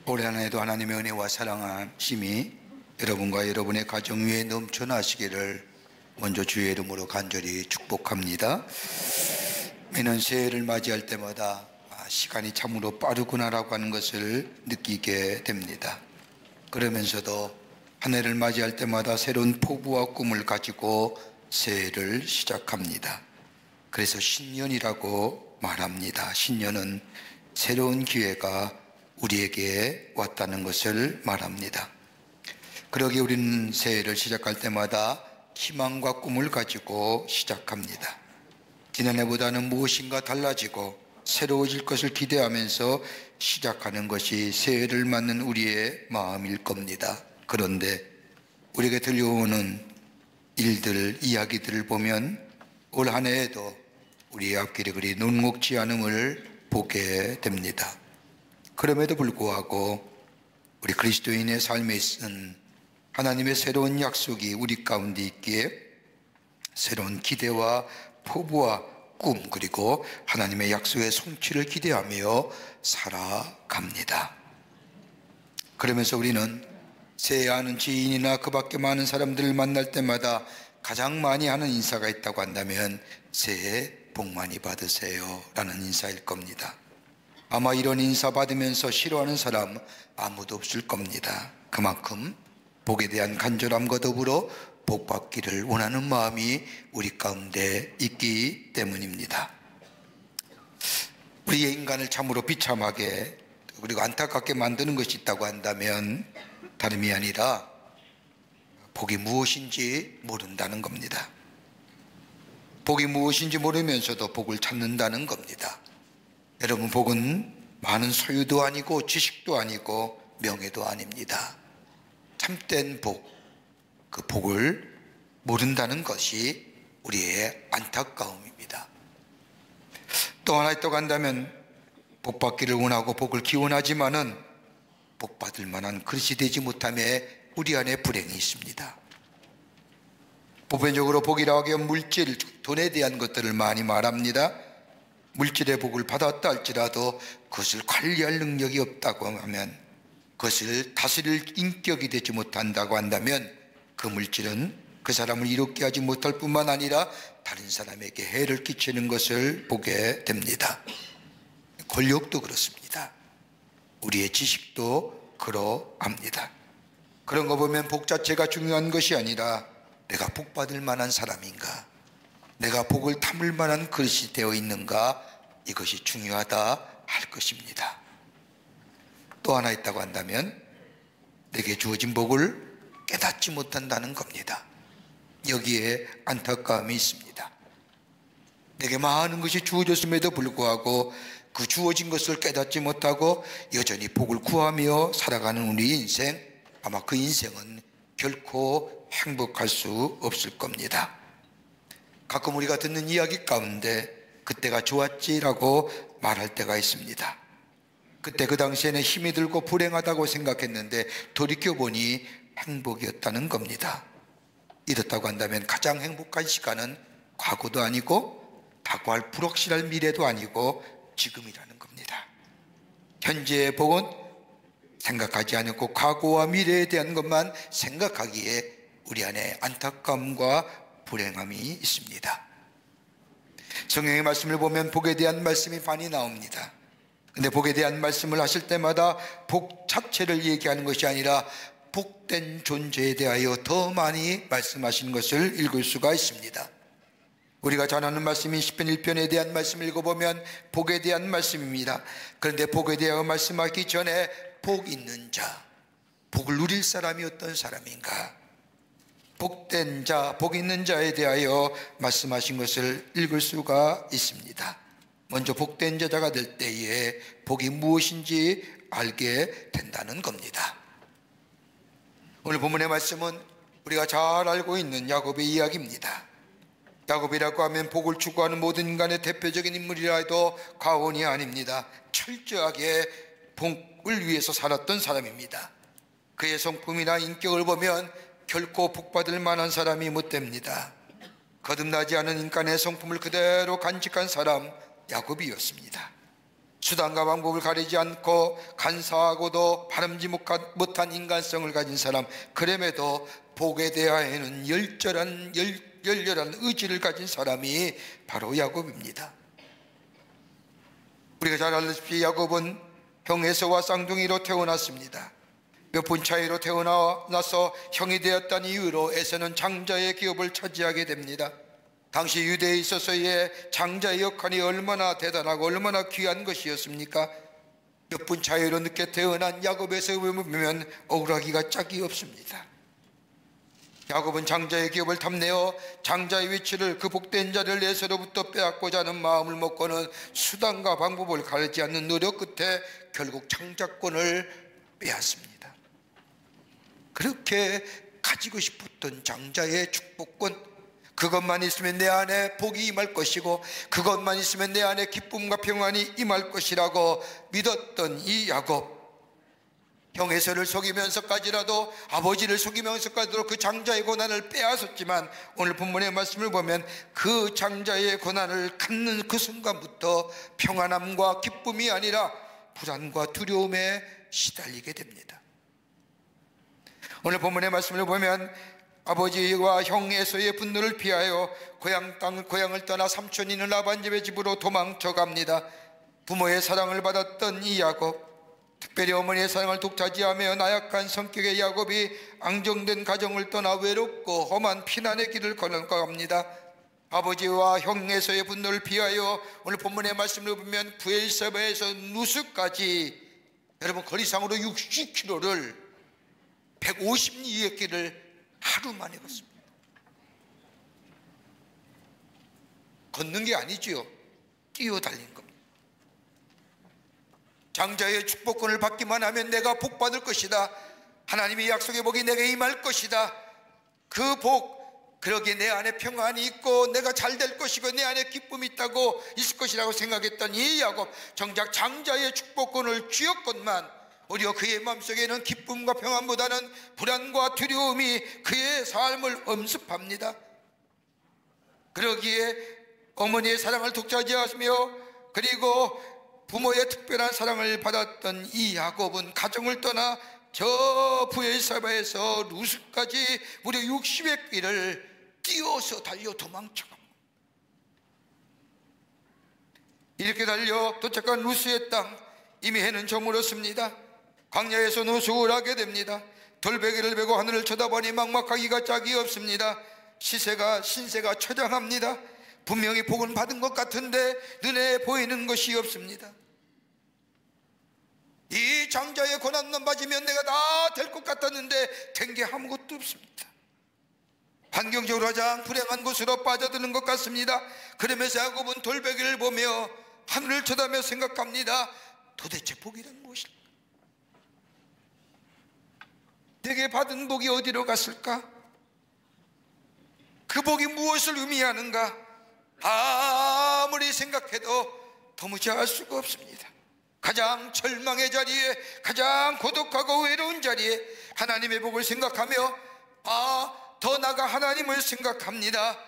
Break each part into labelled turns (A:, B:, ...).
A: 올해 한 해도 하나님의 은혜와 사랑하심이 여러분과 여러분의 가정 위에 넘쳐나시기를 먼저 주의 이름으로 간절히 축복합니다. 매년 새해를 맞이할 때마다 시간이 참으로 빠르구나라고 하는 것을 느끼게 됩니다. 그러면서도 한 해를 맞이할 때마다 새로운 포부와 꿈을 가지고 새해를 시작합니다. 그래서 신년이라고 말합니다. 신년은 새로운 기회가 우리에게 왔다는 것을 말합니다. 그러기에 우리는 새해를 시작할 때마다 희망과 꿈을 가지고 시작합니다. 지난해보다는 무엇인가 달라지고 새로워질 것을 기대하면서 시작하는 것이 새해를 맞는 우리의 마음일 겁니다. 그런데 우리에게 들려오는 일들, 이야기들을 보면 올 한 해에도 우리의 앞길이 그리 녹록지 않음을 보게 됩니다. 그럼에도 불구하고 우리 그리스도인의 삶에 있는 하나님의 새로운 약속이 우리 가운데 있기에 새로운 기대와 포부와 꿈, 그리고 하나님의 약속의 성취를 기대하며 살아갑니다. 그러면서 우리는 새해 아는 지인이나 그 밖에 많은 사람들을 만날 때마다 가장 많이 하는 인사가 있다고 한다면 새해 복 많이 받으세요 라는 인사일 겁니다. 아마 이런 인사 받으면서 싫어하는 사람 아무도 없을 겁니다. 그만큼 복에 대한 간절함과 더불어 복 받기를 원하는 마음이 우리 가운데 있기 때문입니다. 우리의 인간을 참으로 비참하게 그리고 안타깝게 만드는 것이 있다고 한다면 다름이 아니라 복이 무엇인지 모른다는 겁니다. 복이 무엇인지 모르면서도 복을 찾는다는 겁니다. 여러분, 복은 많은 소유도 아니고 지식도 아니고 명예도 아닙니다. 참된 복, 그 복을 모른다는 것이 우리의 안타까움입니다. 또 하나 있다고 한다면 복 받기를 원하고 복을 기원하지만은 복 받을 만한 그릇이 되지 못함에 우리 안에 불행이 있습니다. 보편적으로 복이라고 하기엔 물질, 돈에 대한 것들을 많이 말합니다. 물질의 복을 받았다 할지라도 그것을 관리할 능력이 없다고 하면, 그것을 다스릴 인격이 되지 못한다고 한다면 그 물질은 그 사람을 이롭게 하지 못할 뿐만 아니라 다른 사람에게 해를 끼치는 것을 보게 됩니다. 권력도 그렇습니다. 우리의 지식도 그러합니다. 그런 거 보면 복 자체가 중요한 것이 아니라 내가 복 받을 만한 사람인가, 내가 복을 담을 만한 그릇이 되어 있는가, 이것이 중요하다 할 것입니다. 또 하나 있다고 한다면 내게 주어진 복을 깨닫지 못한다는 겁니다. 여기에 안타까움이 있습니다. 내게 많은 것이 주어졌음에도 불구하고 그 주어진 것을 깨닫지 못하고 여전히 복을 구하며 살아가는 우리 인생, 아마 그 인생은 결코 행복할 수 없을 겁니다. 가끔 우리가 듣는 이야기 가운데 그때가 좋았지라고 말할 때가 있습니다. 그때 그 당시에는 힘이 들고 불행하다고 생각했는데 돌이켜보니 행복이었다는 겁니다. 이렇다고 한다면 가장 행복한 시간은 과거도 아니고 다가올 불확실할 미래도 아니고 지금이라는 겁니다. 현재의 복은 생각하지 않고 과거와 미래에 대한 것만 생각하기에 우리 안에 안타까움과 불행함이 있습니다. 성경의 말씀을 보면 복에 대한 말씀이 많이 나옵니다. 근데 복에 대한 말씀을 하실 때마다 복 자체를 얘기하는 것이 아니라 복된 존재에 대하여 더 많이 말씀하신 것을 읽을 수가 있습니다. 우리가 잘 아는 말씀인 시편 1편에 대한 말씀을 읽어보면 복에 대한 말씀입니다. 그런데 복에 대하여 말씀하기 전에 복 있는 자, 복을 누릴 사람이 어떤 사람인가, 복된 자, 복 있는 자에 대하여 말씀하신 것을 읽을 수가 있습니다. 먼저 복된 자가 될 때에 복이 무엇인지 알게 된다는 겁니다. 오늘 본문의 말씀은 우리가 잘 알고 있는 야곱의 이야기입니다. 야곱이라고 하면 복을 추구하는 모든 인간의 대표적인 인물이라 해도 과언이 아닙니다. 철저하게 복을 위해서 살았던 사람입니다. 그의 성품이나 인격을 보면 결코 복받을 만한 사람이 못 됩니다. 거듭나지 않은 인간의 성품을 그대로 간직한 사람 야곱이었습니다. 수단과 방법을 가리지 않고 간사하고도 바람지 못한 인간성을 가진 사람, 그럼에도 복에 대하여는 열렬한 의지를 가진 사람이 바로 야곱입니다. 우리가 잘 알다시피 야곱은 형 에서와 쌍둥이로 태어났습니다. 몇 분 차이로 태어나서 형이 되었다는 이유로 에서는 장자의 기업을 차지하게 됩니다. 당시 유대에 있어서의 장자의 역할이 얼마나 대단하고 얼마나 귀한 것이었습니까? 몇 분 차이로 늦게 태어난 야곱에서 보면 억울하기가 짝이 없습니다. 야곱은 장자의 기업을 탐내어 장자의 위치를, 그 복된 자리를 에서로부터 빼앗고자 하는 마음을 먹고는 수단과 방법을 가리지 않는 노력 끝에 결국 장자권을 빼앗습니다. 그렇게 가지고 싶었던 장자의 축복권, 그것만 있으면 내 안에 복이 임할 것이고 그것만 있으면 내 안에 기쁨과 평안이 임할 것이라고 믿었던 이 야곱, 형 에서를 속이면서까지라도, 아버지를 속이면서까지도 그 장자의 고난을 빼앗았지만 오늘 본문의 말씀을 보면 그 장자의 고난을 갖는 그 순간부터 평안함과 기쁨이 아니라 불안과 두려움에 시달리게 됩니다. 오늘 본문의 말씀을 보면 아버지와 형 에서의 분노를 피하여 고향을 떠나 삼촌 있는 라반 집의 집으로 도망쳐 갑니다. 부모의 사랑을 받았던 이 야곱, 특별히 어머니의 사랑을 독차지하며 나약한 성격의 야곱이 앙정된 가정을 떠나 외롭고 험한 피난의 길을 걸어갑니다. 아버지와 형 에서의 분노를 피하여 오늘 본문의 말씀을 보면 브엘세바에서 누스까지, 여러분 거리상으로 60km를 152의 길을 하루 만에 걷습니다. 걷는 게 아니지요. 뛰어달린 겁니다. 장자의 축복권을 받기만 하면 내가 복 받을 것이다. 하나님의 약속의 복이 내게 임할 것이다. 그 복, 그러기에 내 안에 평안이 있고 내가 잘 될 것이고 내 안에 기쁨이 있다고 있을 것이라고 생각했던 이 야곱, 정작 장자의 축복권을 쥐었건만 오히려 그의 마음속에는 기쁨과 평안보다는 불안과 두려움이 그의 삶을 엄습합니다. 그러기에 어머니의 사랑을 독차지하며 그리고 부모의 특별한 사랑을 받았던 이 야곱은 가정을 떠나 저 브엘세바에서 루스까지 무려 60의 길을 뛰어서 달려 도망쳐갑니다. 이렇게 달려 도착한 루스의 땅, 이미 해는 저물었습니다. 광야에서는 우울하게 됩니다. 돌베개를 베고 하늘을 쳐다보니 막막하기가 짝이 없습니다. 신세가 처량합니다. 분명히 복은 받은 것 같은데 눈에 보이는 것이 없습니다. 이 장자의 고난만 맞으면 내가 다 될 것 같았는데 된 게 아무것도 없습니다. 환경적으로 가장 불행한 곳으로 빠져드는 것 같습니다. 그러면서 야곱은 돌베개를 보며 하늘을 쳐다보며 생각합니다. 도대체 복이란 무엇일까? 내게 받은 복이 어디로 갔을까? 그 복이 무엇을 의미하는가? 아무리 생각해도 도무지 알 수가 없습니다. 가장 절망의 자리에, 가장 고독하고 외로운 자리에 하나님의 복을 생각하며 더 나아가 하나님을 생각합니다.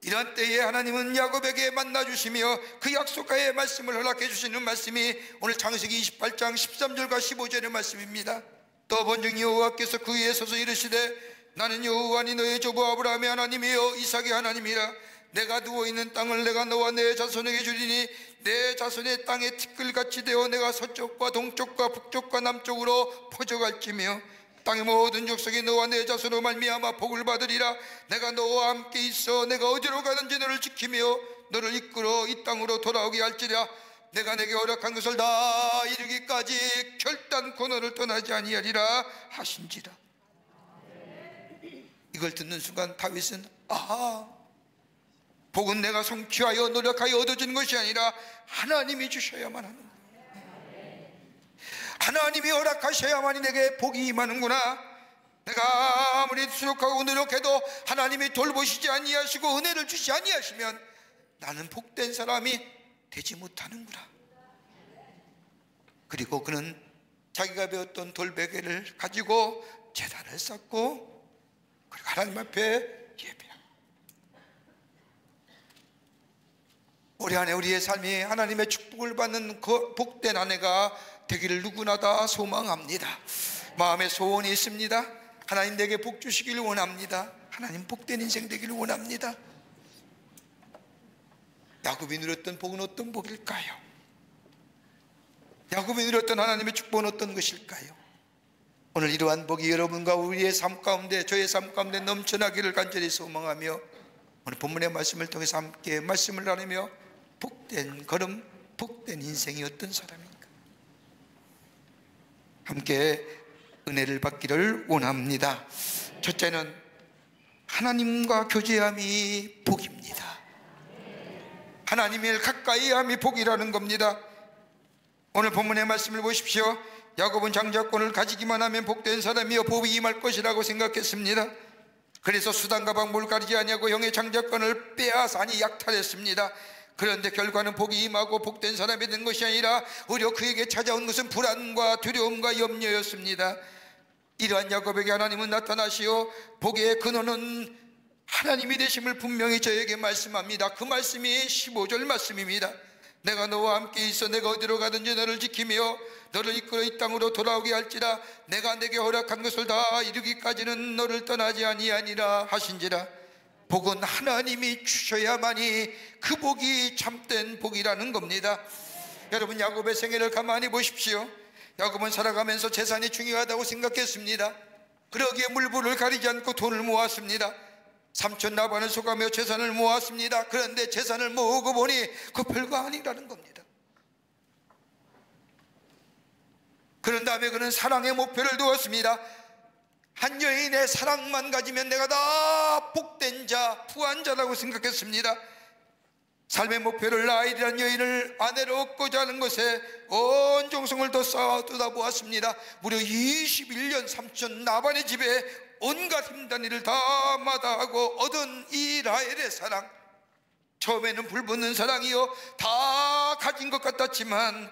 A: 이런 때에 하나님은 야곱에게 만나주시며 그 약속과의 말씀을 허락해 주시는 말씀이 오늘 창세기 28장 13절과 15절의 말씀입니다. 또 본즉 여호와께서 그 위에 서서 이르시되 나는 여호와니 너의 조부 아브라함의 하나님이요 이삭의 하나님이라. 내가 누워있는 땅을 내가 너와 내 자손에게 주리니 내 자손의 땅에 티끌같이 되어 내가 서쪽과 동쪽과 북쪽과 남쪽으로 퍼져갈지며 땅의 모든 족속이 너와 내 자손으로 말미암아 복을 받으리라. 내가 너와 함께 있어 내가 어디로 가든지 너를 지키며 너를 이끌어 이 땅으로 돌아오게 할지라. 내가 내게 허락한 것을 다 이루기까지 결단코 너를 떠나지 아니하리라 하신지라. 이걸 듣는 순간 다윗은 복은 내가 성취하여 노력하여 얻어지는 것이 아니라 하나님이 주셔야만 하는 거야. 하나님이 허락하셔야만이 내게 복이 임하는구나. 내가 아무리 수록하고 노력해도 하나님이 돌보시지 아니하시고 은혜를 주시 아니하시면 나는 복된 사람이 되지 못하는구나. 그리고 그는 자기가 배웠던 돌베개를 가지고 제단을 쌓고 하나님 앞에 예배합니다. 올해 안에 우리의 삶이 하나님의 축복을 받는 그 복된 한 해가 되기를 누구나 다 소망합니다. 마음에 소원이 있습니다. 하나님 내게 복 주시기를 원합니다. 하나님 복된 인생 되기를 원합니다. 야곱이 누렸던 복은 어떤 복일까요? 야곱이 누렸던 하나님의 축복은 어떤 것일까요? 오늘 이러한 복이 여러분과 우리의 삶 가운데, 저의 삶 가운데 넘쳐나기를 간절히 소망하며 오늘 본문의 말씀을 통해서 함께 말씀을 나누며 복된 걸음, 복된 인생이 어떤 사람인가 함께 은혜를 받기를 원합니다. 첫째는 하나님과 교제함이 복입니다. 하나님을 가까이 함이 복이라는 겁니다. 오늘 본문의 말씀을 보십시오. 야곱은 장자권을 가지기만 하면 복된 사람이여 복이 임할 것이라고 생각했습니다. 그래서 수단과 방법을 가리지 아니하고 형의 장자권을 빼앗아 약탈했습니다. 그런데 결과는 복이 임하고 복된 사람이 된 것이 아니라 오히려 그에게 찾아온 것은 불안과 두려움과 염려였습니다. 이러한 야곱에게 하나님은 나타나시어 복의 근원은 하나님이 되심을 분명히 저에게 말씀합니다. 그 말씀이 15절 말씀입니다. 내가 너와 함께 있어 내가 어디로 가든지 너를 지키며 너를 이끌어 이 땅으로 돌아오게 할지라 내가 내게 허락한 것을 다 이루기까지는 너를 떠나지 아니하니라 하신지라. 복은 하나님이 주셔야만이 그 복이 참된 복이라는 겁니다. 여러분, 야곱의 생애를 가만히 보십시오. 야곱은 살아가면서 재산이 중요하다고 생각했습니다. 그러기에 물불을 가리지 않고 돈을 모았습니다. 삼촌 라반을 속아며 재산을 모았습니다. 그런데 재산을 모으고 보니 그 별거 아니라는 겁니다. 그런 다음에 그는 사랑의 목표를 두었습니다. 한 여인의 사랑만 가지면 내가 다 복된 자, 부한 자라고 생각했습니다. 삶의 목표를 라헬이라는 여인을 아내로 얻고자 하는 것에 온 정성을 더 쏟아 보았습니다. 무려 21년 삼촌 라반의 집에 온갖 힘든 일을 다 마다하고 얻은 이 라헬의 사랑, 처음에는 불붙는 사랑이요 다 가진 것 같았지만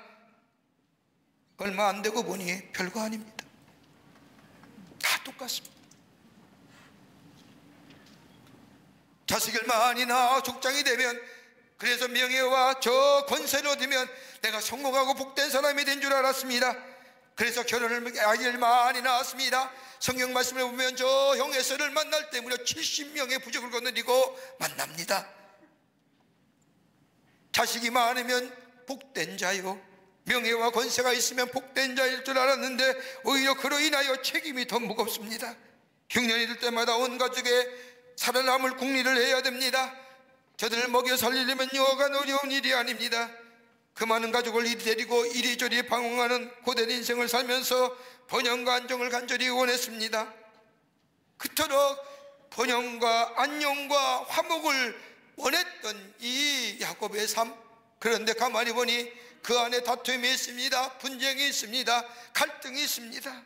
A: 얼마 안 되고 보니 별거 아닙니다. 다 똑같습니다. 자식을 많이 낳아 족장이 되면, 그래서 명예와 저 권세를 얻으면 내가 성공하고 복된 사람이 된 줄 알았습니다. 그래서 결혼을 아이를 많이 낳았습니다. 성경 말씀을 보면 저 형 에서를 만날 때 무려 70명의 부족을 거느리고 만납니다. 자식이 많으면 복된 자요, 명예와 권세가 있으면 복된 자일 줄 알았는데 오히려 그로 인하여 책임이 더 무겁습니다. 흉년이 들 때마다 온 가족에 살아남을 궁리를 해야 됩니다. 저들을 먹여 살리려면 여간 어려운 일이 아닙니다. 그 많은 가족을 이리 데리고 이리저리 방황하는 고된 인생을 살면서 번영과 안정을 간절히 원했습니다. 그토록 번영과 안녕과 화목을 원했던 이 야곱의 삶, 그런데 가만히 보니 그 안에 다툼이 있습니다. 분쟁이 있습니다. 갈등이 있습니다.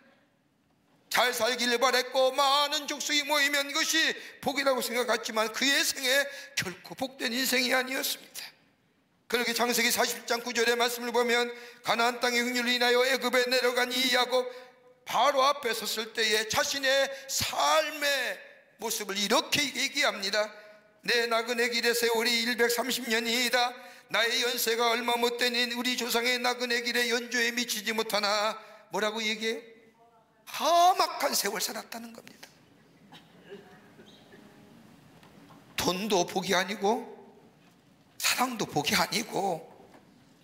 A: 잘 살기를 바랬고 많은 족속이 모이면 이것이 복이라고 생각했지만 그의 생에 결코 복된 인생이 아니었습니다. 그렇게 창세기 40장 9절의 말씀을 보면 가나안 땅의 흉년을 인하여 애굽에 내려간 이 야곱, 바로 앞에 섰을 때에 자신의 삶의 모습을 이렇게 얘기합니다. 내 나그네 길의 세월이 130년이다. 나의 연세가 얼마 못되니 우리 조상의 나그네 길의 연조에 미치지 못하나. 뭐라고 얘기해요? 험악한 세월 살았다는 겁니다. 돈도 복이 아니고 사랑도 복이 아니고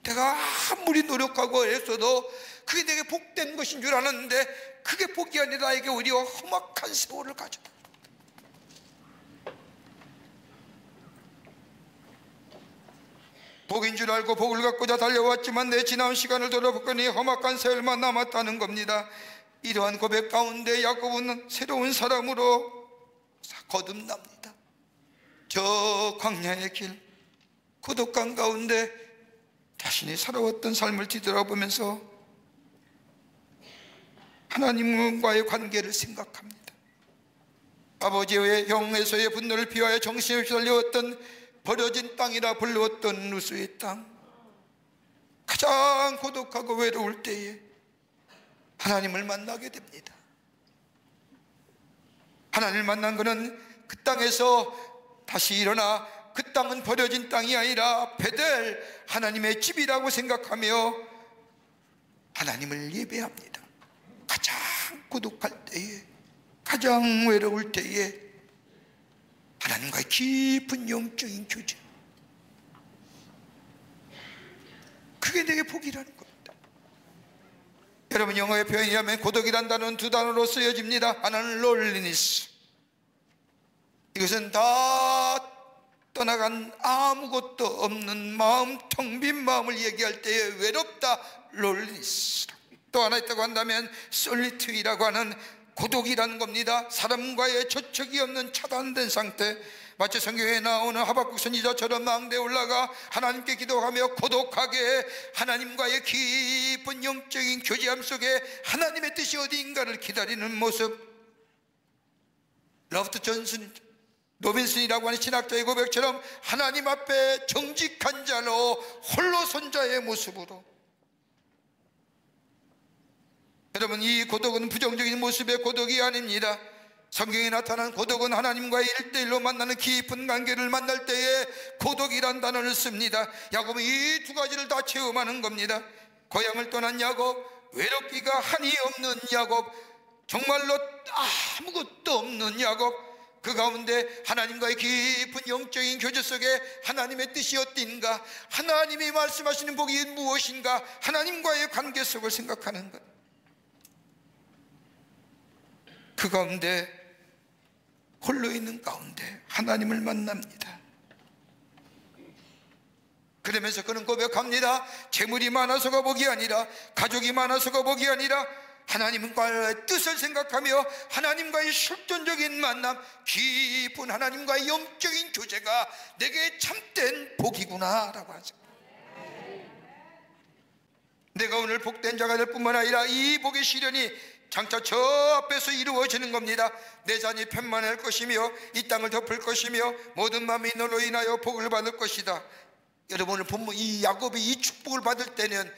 A: 내가 아무리 노력하고 했어도 그게 내게 복된 것인 줄 알았는데 그게 복이 아니라 나에게 오히려 험악한 세월을 가져다. 복인 줄 알고 복을 갖고자 달려왔지만 내 지나온 시간을 돌아보니 험악한 세월만 남았다는 겁니다. 이러한 고백 가운데 야곱은 새로운 사람으로 거듭납니다. 저 광야의 길, 고독감 가운데 자신이 살아왔던 삶을 뒤돌아보면서 하나님과의 관계를 생각합니다. 아버지의 형에서의 분노를 피하여 정신없이 달려왔던 버려진 땅이라 불렀던 루스의 땅, 가장 고독하고 외로울 때에 하나님을 만나게 됩니다. 하나님을 만난 그는 그 땅에서 다시 일어나 그 땅은 버려진 땅이 아니라 베델, 하나님의 집이라고 생각하며 하나님을 예배합니다. 가장 고독할 때에, 가장 외로울 때에 하나님과의 깊은 영적인 교제, 그게 내게 복이라는 겁니다. 여러분, 영어의 표현이라면 고독이란 단어는 두 단어로 쓰여집니다. 하나는 loneliness, 이것은 다 떠나간 아무것도 없는 마음, 텅 빈 마음을 얘기할 때에 외롭다, loneliness. 또 하나 있다고 한다면 solitude이라고 하는 고독이라는 겁니다. 사람과의 접촉이 없는 차단된 상태. 마치 성경에 나오는 하박국 선지자처럼 망대에 올라가 하나님께 기도하며 고독하게 하나님과의 깊은 영적인 교제함 속에 하나님의 뜻이 어디인가를 기다리는 모습. 러버트 존슨 로빈슨이라고 하는 신학자의 고백처럼 하나님 앞에 정직한 자로 홀로 선 자의 모습으로. 여러분, 이 고독은 부정적인 모습의 고독이 아닙니다. 성경에 나타난 고독은 하나님과의 1대1로 만나는 깊은 관계를 만날 때에 고독이란 단어를 씁니다. 야곱은 이 두 가지를 다 체험하는 겁니다. 고향을 떠난 야곱, 외롭기가 한이 없는 야곱, 정말로 아무것도 없는 야곱, 그 가운데 하나님과의 깊은 영적인 교제 속에 하나님의 뜻이 어딘가, 하나님이 말씀하시는 복이 무엇인가, 하나님과의 관계 속을 생각하는 것. 그 가운데 홀로 있는 가운데 하나님을 만납니다. 그러면서 그는 고백합니다. 재물이 많아서가 복이 아니라, 가족이 많아서가 복이 아니라, 하나님과의 뜻을 생각하며 하나님과의 실존적인 만남, 깊은 하나님과의 영적인 교제가 내게 참된 복이구나 라고 하죠. 내가 오늘 복된 자가 될 뿐만 아니라 이 복의 실현이 장차 저 앞에서 이루어지는 겁니다. 내 자녀이 편만할 것이며 이 땅을 덮을 것이며 모든 마음이 너로 인하여 복을 받을 것이다. 여러분, 오늘 본문 이 야곱이 이 축복을 받을 때는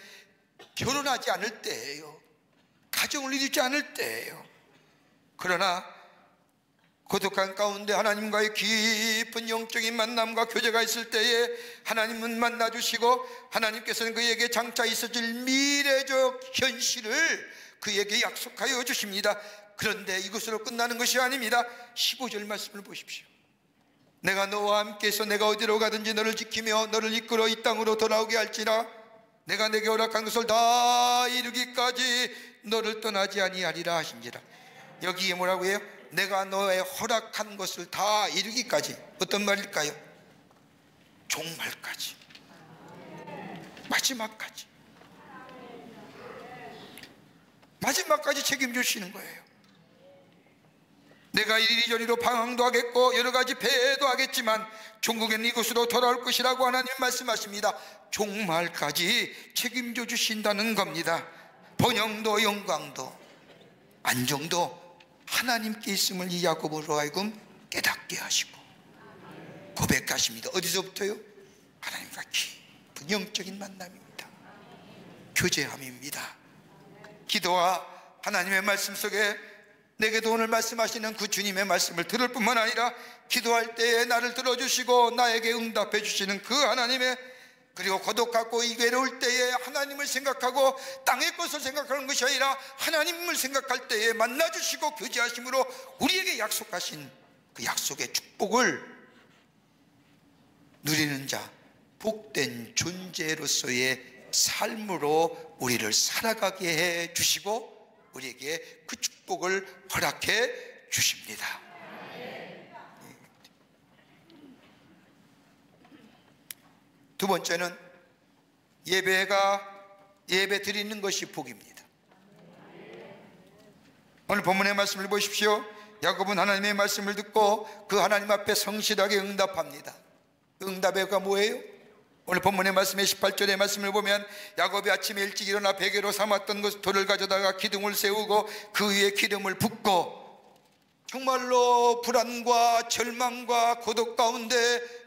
A: 결혼하지 않을 때예요. 가정을 이루지 않을 때예요. 그러나 고독한 가운데 하나님과의 깊은 영적인 만남과 교제가 있을 때에 하나님은 만나주시고 하나님께서는 그에게 장차 있어질 미래적 현실을 그에게 약속하여 주십니다. 그런데 이것으로 끝나는 것이 아닙니다. 15절 말씀을 보십시오. 내가 너와 함께해서 내가 어디로 가든지 너를 지키며 너를 이끌어 이 땅으로 돌아오게 할지라, 내가 내게 허락한 것을 다 이루기까지 너를 떠나지 아니하리라 하신지라. 여기에 뭐라고 해요? 내가 너의 허락한 것을 다 이루기까지. 어떤 말일까요? 종말까지, 마지막까지, 마지막까지 책임져 주시는 거예요. 내가 이리저리로 방황도 하겠고 여러 가지 배도 하겠지만 종국에는 이곳으로 돌아올 것이라고 하나님 말씀하십니다. 종말까지 책임져 주신다는 겁니다. 번영도 영광도 안정도 하나님께 있음을 이 야곱으로 하여금 깨닫게 하시고 고백하십니다. 어디서부터요? 하나님과 깊은 영적인 만남입니다. 교제함입니다. 기도와 하나님의 말씀 속에 내게도 오늘 말씀하시는 그 주님의 말씀을 들을 뿐만 아니라 기도할 때에 나를 들어주시고 나에게 응답해 주시는 그 하나님의, 그리고 고독하고 외로울 때에 하나님을 생각하고 땅의 것을 생각하는 것이 아니라 하나님을 생각할 때에 만나주시고 교제하심으로 우리에게 약속하신 그 약속의 축복을 누리는 자, 복된 존재로서의 삶으로 우리를 살아가게 해 주시고 우리에게 그 축복을 허락해 주십니다. 두 번째는 예배 드리는 것이 복입니다. 오늘 본문의 말씀을 보십시오. 야곱은 하나님의 말씀을 듣고 그 하나님 앞에 성실하게 응답합니다. 응답가 뭐예요? 오늘 본문의 말씀의 18절의 말씀을 보면 야곱이 아침에 일찍 일어나 베개로 삼았던 것 돌을 가져다가 기둥을 세우고 그 위에 기름을 붓고, 정말로 불안과 절망과 고독 가운데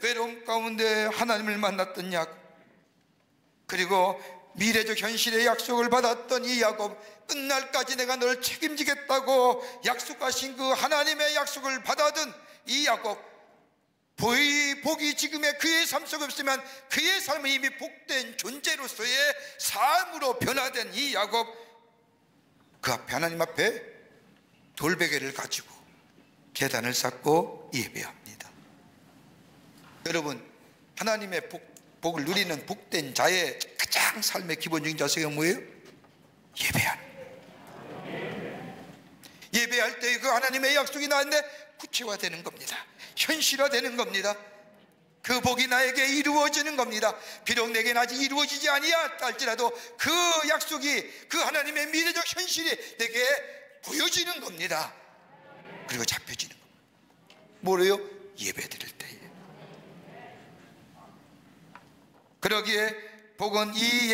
A: 외로움 가운데 하나님을 만났던 야곱, 그리고 미래적 현실의 약속을 받았던 이 야곱, 끝날까지 내가 너를 책임지겠다고 약속하신 그 하나님의 약속을 받아든 이 야곱, 복이 지금의 그의 삶 속에 없으면 그의 삶은 이미 복된 존재로서의 삶으로 변화된 이 야곱, 그 앞에 하나님 앞에 돌베개를 가지고 제단을 쌓고 예배합니다. 여러분, 하나님의 복을 누리는 복된 자의 가장 삶의 기본적인 자세가 뭐예요? 예배할 때 그 하나님의 약속이 나한테 구체화되는 겁니다. 현실화되는 겁니다. 그 복이 나에게 이루어지는 겁니다. 비록 내게는 아직 이루어지지 아니하다 할지라도 그 약속이, 그 하나님의 미래적 현실이 내게 보여지는 겁니다. 그리고 잡혀지는 겁니다. 뭐래요? 예배 드릴 때에. 그러기에 복은, 이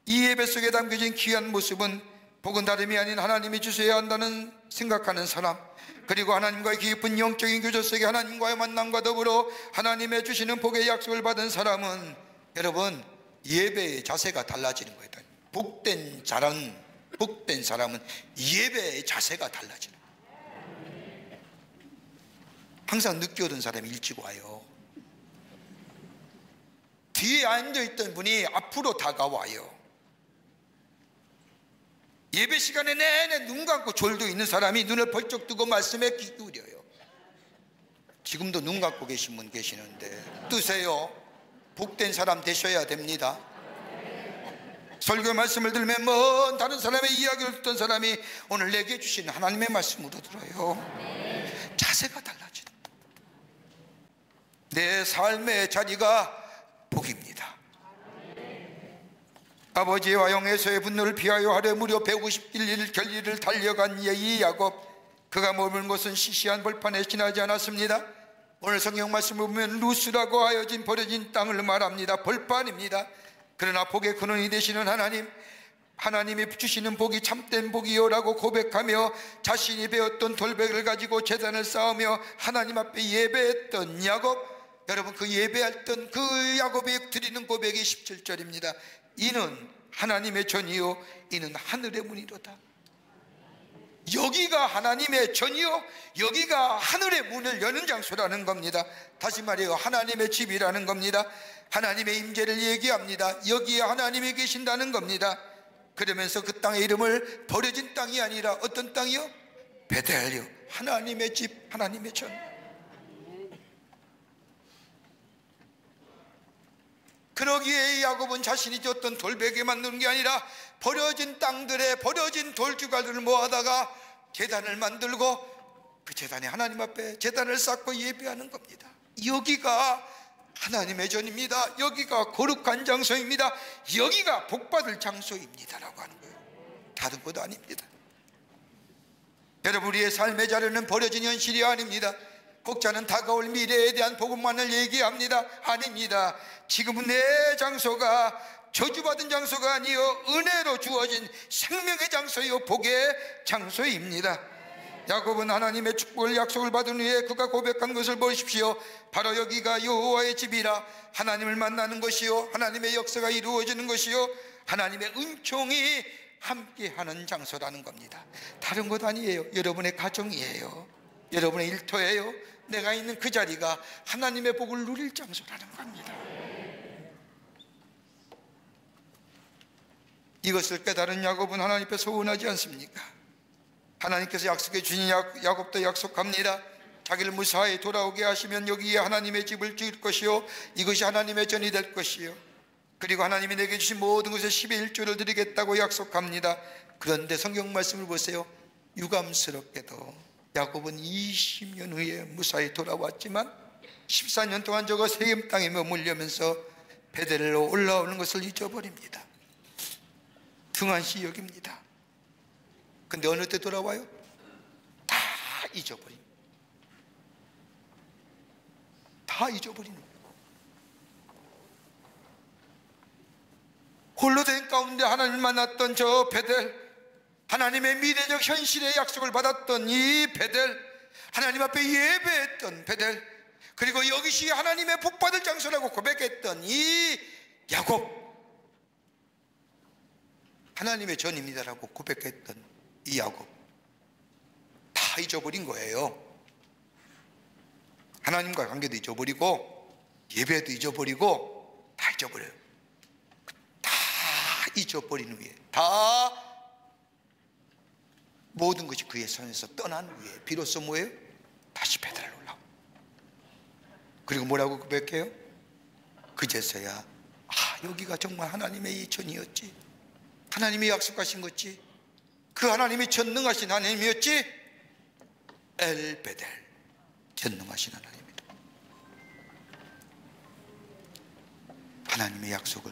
A: 예배 속에 담겨진 귀한 모습은 복은 다름이 아닌 하나님이 주셔야 한다는 생각하는 사람, 그리고 하나님과의 깊은 영적인 교제 속에 하나님과의 만남과 더불어 하나님의 주시는 복의 약속을 받은 사람은, 여러분, 예배의 자세가 달라지는 거예요. 복된 사람은 예배의 자세가 달라지는 거예요. 항상 늦게 오던 사람이 일찍 와요. 뒤에 앉아있던 분이 앞으로 다가와요. 예배 시간에 내내 눈 감고 졸도 있는 사람이 눈을 벌쩍 뜨고 말씀에 귀 기울여요. 지금도 눈 감고 계신 분 계시는데 뜨세요. 복된 사람 되셔야 됩니다. 설교 말씀을 들으면 먼 다른 사람의 이야기를 듣던 사람이 오늘 내게 주신 하나님의 말씀으로 들어요. 자세가 달라지는, 내 삶의 자리가 복입니다. 아버지와 영에서의 분노를 피하여 하려 무려 150길 결리를 달려간 이 야곱, 그가 머무는 곳은 시시한 벌판에 지나지 않았습니다. 오늘 성경 말씀을 보면 루스라고 하여진 버려진 땅을 말합니다. 벌판입니다. 그러나 복의 근원이 되시는 하나님이 주시는 복이 참된 복이요라고 고백하며 자신이 배웠던 돌베개를 가지고 제단을 쌓으며 하나님 앞에 예배했던 야곱, 여러분, 그 예배했던 그 야곱이 드리는 고백이 17절입니다. 이는 하나님의 전이요 이는 하늘의 문이로다. 여기가 하나님의 전이요 여기가 하늘의 문을 여는 장소라는 겁니다. 다시 말해요, 하나님의 집이라는 겁니다. 하나님의 임재를 얘기합니다. 여기에 하나님이 계신다는 겁니다. 그러면서 그 땅의 이름을 버려진 땅이 아니라 어떤 땅이요? 베델이요, 하나님의 집, 하나님의 전. 그러기에 야곱은 자신이 줬던 돌베개만 누는 게 아니라 버려진 땅들에 버려진 돌주갈들을 모아다가 제단을 만들고 그 제단에 하나님 앞에 제단을 쌓고 예배하는 겁니다. 여기가 하나님의 전입니다. 여기가 거룩한 장소입니다. 여기가 복받을 장소입니다 라고 하는 거예요. 다른 것도 아닙니다. 여러분, 우리의 삶의 자리는 버려진 현실이 아닙니다. 복자는 다가올 미래에 대한 복음만을 얘기합니다. 아닙니다. 지금은 내 장소가 저주받은 장소가 아니요 은혜로 주어진 생명의 장소요 복의 장소입니다. 야곱은 하나님의 축복을 약속을 받은 후에 그가 고백한 것을 보십시오. 바로 여기가 여호와의 집이라, 하나님을 만나는 것이요 하나님의 역사가 이루어지는 것이요 하나님의 은총이 함께하는 장소라는 겁니다. 다른 것 아니에요. 여러분의 가정이에요. 여러분의 일터예요. 내가 있는 그 자리가 하나님의 복을 누릴 장소라는 겁니다. 이것을 깨달은 야곱은 하나님 앞에 서운하지 않습니까? 하나님께서 약속해 주신 야곱도 약속합니다. 자기를 무사히 돌아오게 하시면 여기에 하나님의 집을 지을 것이요 이것이 하나님의 전이 될 것이요 그리고 하나님이 내게 주신 모든 것에 10의 1조를 드리겠다고 약속합니다. 그런데 성경 말씀을 보세요. 유감스럽게도 야곱은 20년 후에 무사히 돌아왔지만 14년 동안 저거 세겜 땅에 머물려면서 베델로 올라오는 것을 잊어버립니다. 등한시 여깁니다. 근데 어느 때 돌아와요? 다 잊어버립니다. 다 잊어버립니다. 홀로 된 가운데 하나님을 만났던 저 베델, 하나님의 미래적 현실의 약속을 받았던 이 베델, 하나님 앞에 예배했던 베델, 그리고 이것이 하나님의 복받을 장소라고 고백했던 이 야곱, 하나님의 전입니다라고 고백했던 이 야곱, 다 잊어버린 거예요. 하나님과 관계도 잊어버리고 예배도 잊어버리고 다 잊어버려요. 다 잊어버린 후에, 다 모든 것이 그의 손에서 떠난 후에 비로소 뭐예요? 다시 베드로로 올라오고, 그리고 뭐라고 고백해요? 그제서야 여기가 정말 하나님의 이천이었지, 하나님이 약속하신 거지, 그 하나님이 전능하신 하나님이었지, 엘베델, 전능하신 하나님이다. 하나님의 약속을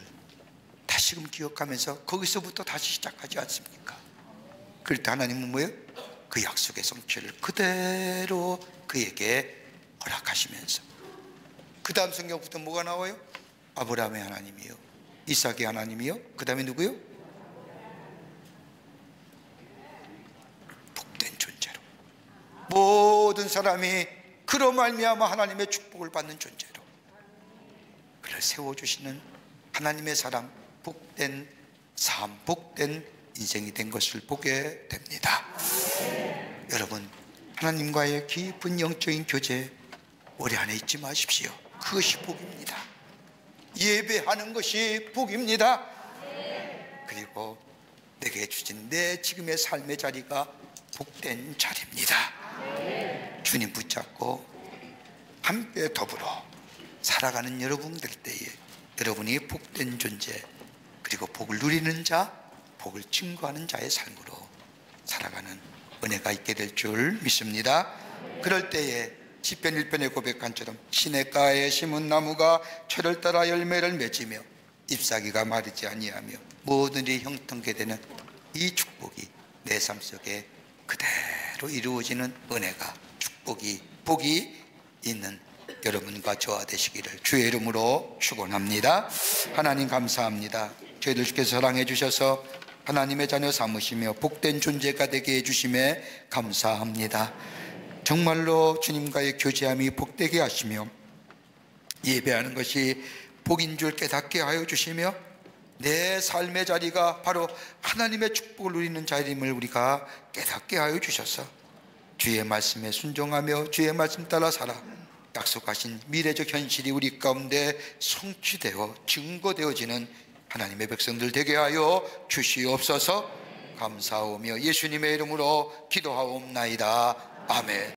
A: 다시금 기억하면서 거기서부터 다시 시작하지 않습니까? 그럴 때 하나님은 뭐예요? 그 약속의 성취를 그대로 그에게 허락하시면서, 그 다음 성경부터 뭐가 나와요? 아브라함의 하나님이요, 이삭의 하나님이요, 그 다음에 누구요? 복된 존재로, 모든 사람이 그로 말미암아 하나님의 축복을 받는 존재로 그를 세워주시는 하나님의 사랑, 복된 삶, 복된 인생이 된 것을 보게 됩니다. 여러분, 하나님과의 깊은 영적인 교제 오래 안에 잊지 마십시오. 그것이 복입니다. 예배하는 것이 복입니다. 그리고 내게 주신 내 지금의 삶의 자리가 복된 자리입니다. 주님 붙잡고 함께 더불어 살아가는 여러분들 때에 여러분이 복된 존재, 그리고 복을 누리는 자, 복을 증거하는 자의 삶으로 살아가는 은혜가 있게 될 줄 믿습니다. 그럴 때에 시편 1편의 고백한처럼 시냇가에 심은 나무가 철을 따라 열매를 맺으며 잎사귀가 마르지 아니하며 모든 일이 형통케 되는 이 축복이 내 삶 속에 그대로 이루어지는 은혜가, 축복이, 복이 있는 여러분과 저와 되시기를 주의 이름으로 축원합니다. 하나님 감사합니다. 저희들 주께서 사랑해 주셔서 하나님의 자녀 삼으시며 복된 존재가 되게 해주심에 감사합니다. 정말로 주님과의 교제함이 복되게 하시며 예배하는 것이 복인 줄 깨닫게 하여 주시며 내 삶의 자리가 바로 하나님의 축복을 누리는 자리임을 우리가 깨닫게 하여 주셔서 주의 말씀에 순종하며 주의 말씀 따라 살아 약속하신 미래적 현실이 우리 가운데 성취되어 증거되어지는 하나님의 백성들 되게 하여 주시옵소서. 감사하오며 예수님의 이름으로 기도하옵나이다. 아멘.